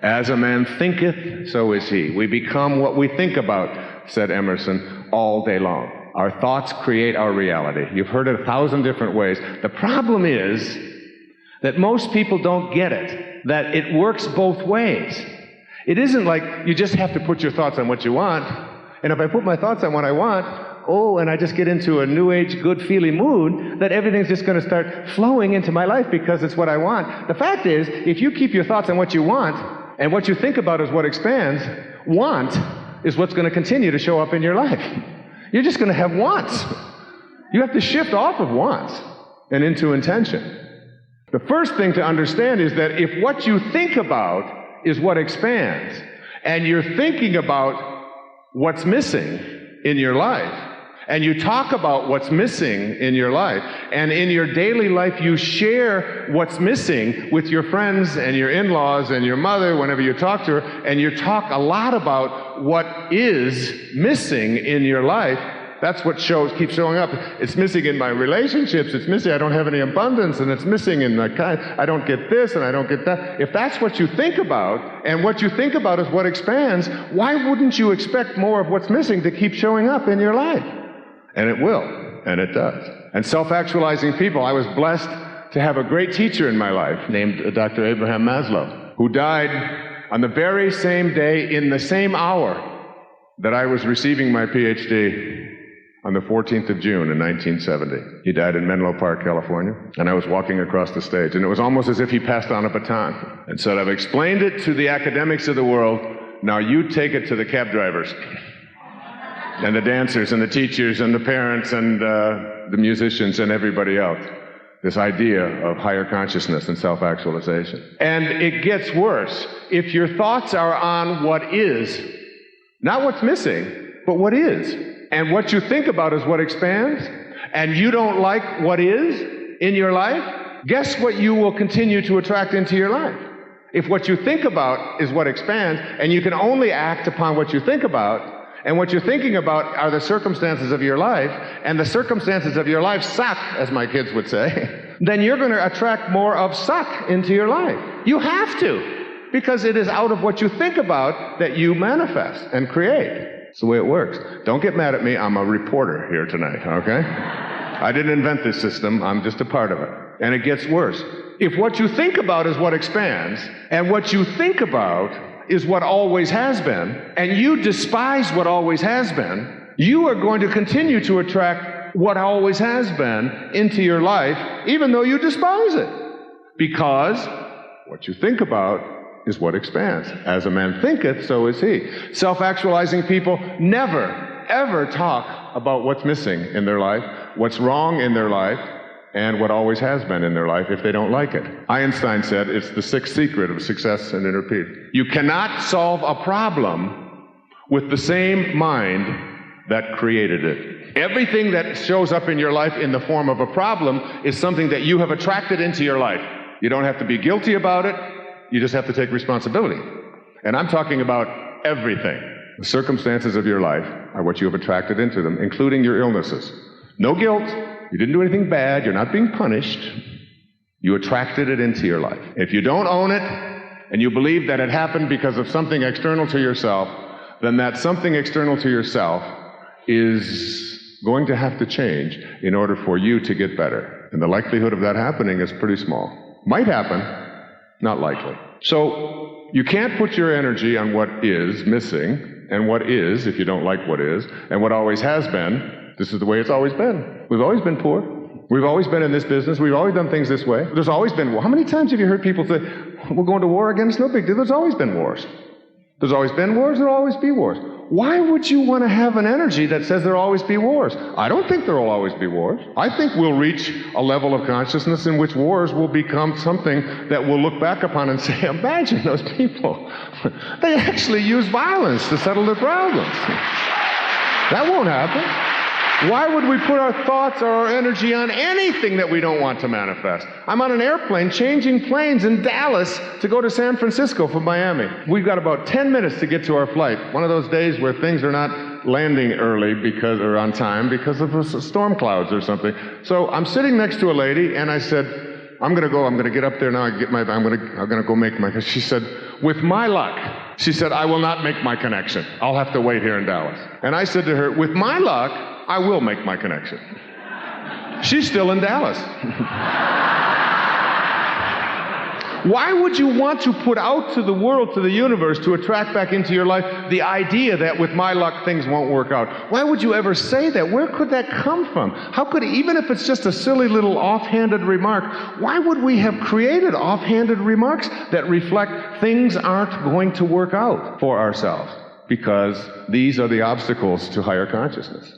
As a man thinketh, so is he. We become what we think about, said Emerson, all day long. Our thoughts create our reality. You've heard it 1,000 different ways. The problem is that most people don't get it, that it works both ways. It isn't like you just have to put your thoughts on what you want, and if I put my thoughts on what I want, and I just get into a new age, good-feeling mood, that everything's just going to start flowing into my life because it's what I want. The fact is, if you keep your thoughts on what you want, and what you think about is what expands, want is what's going to continue to show up in your life. You're just going to have wants. You have to shift off of wants and into intention. The first thing to understand is that if what you think about is what expands, and you're thinking about what's missing in your life, and you talk about what's missing in your life, and in your daily life you share what's missing with your friends and your in-laws and your mother whenever you talk to her, and you talk a lot about what is missing in your life, that's what keeps showing up. It's missing in my relationships, it's missing, I don't have any abundance, and it's missing in I don't get this and I don't get that. If that's what you think about, and what you think about is what expands, why wouldn't you expect more of what's missing to keep showing up in your life? And it will, and it does. And self-actualizing people, I was blessed to have a great teacher in my life named Dr. Abraham Maslow, who died on the very same day in the same hour that I was receiving my PhD on the 14th of June in 1970. He died in Menlo Park, California, and I was walking across the stage, and it was almost as if he passed on a baton and said, I've explained it to the academics of the world, now you take it to the cab drivers and the dancers and the teachers and the parents and the musicians and everybody else. This idea of higher consciousness and self-actualization. And it gets worse. If your thoughts are on what is, not what's missing, but what is, and what you think about is what expands, and you don't like what is in your life, guess what you will continue to attract into your life? If what you think about is what expands, and you can only act upon what you think about, and what you're thinking about are the circumstances of your life, and the circumstances of your life suck, as my kids would say, then you're going to attract more of suck into your life. You have to, because it is out of what you think about that you manifest and create. It's the way it works. Don't get mad at me. I'm a reporter here tonight, okay? I didn't invent this system. I'm just a part of it. And it gets worse. If what you think about is what expands, and what you think about is what always has been, and you despise what always has been, you are going to continue to attract what always has been into your life, even though you despise it. Because what you think about is what expands. As a man thinketh, so is he. Self-actualizing people never, ever talk about what's missing in their life, what's wrong in their life, and what always has been in their life if they don't like it. Einstein said it's the sixth secret of success and inner peace. You cannot solve a problem with the same mind that created it. Everything that shows up in your life in the form of a problem is something that you have attracted into your life. You don't have to be guilty about it, you just have to take responsibility. And I'm talking about everything. The circumstances of your life are what you have attracted into them, including your illnesses. No guilt. You didn't do anything bad. You're not being punished. You attracted it into your life. If you don't own it, and you believe that it happened because of something external to yourself, then that something external to yourself is going to have to change in order for you to get better. And the likelihood of that happening is pretty small. Might happen, not likely. So you can't put your energy on what is missing, and what is, if you don't like what is, and what always has been. This is the way it's always been. We've always been poor. We've always been in this business. We've always done things this way. There's always been war. How many times have you heard people say, we're going to war again? It's no big deal. There's always been wars. There's always been wars. There'll always be wars. Why would you want to have an energy that says there'll always be wars? I don't think there'll always be wars. I think we'll reach a level of consciousness in which wars will become something that we'll look back upon and say, imagine those people. They actually use violence to settle their problems. That won't happen. Why would we put our thoughts or our energy on anything that we don't want to manifest? I'm on an airplane changing planes in Dallas to go to San Francisco from Miami. We've got about 10 minutes to get to our flight. One of those days where things are not landing early or on time because of storm clouds or something. So I'm sitting next to a lady, and I said, I'm going to get up there now. I'm going to go make my. She said, with my luck, she said, I will not make my connection. I'll have to wait here in Dallas. And I said to her, with my luck, I will make my connection. She's still in Dallas. Why would you want to put out to the world, to the universe, to attract back into your life the idea that with my luck things won't work out? Why would you ever say that? Where could that come from? How could, even if it's just a silly little offhanded remark, why would we have created offhanded remarks that reflect things aren't going to work out for ourselves? Because these are the obstacles to higher consciousness.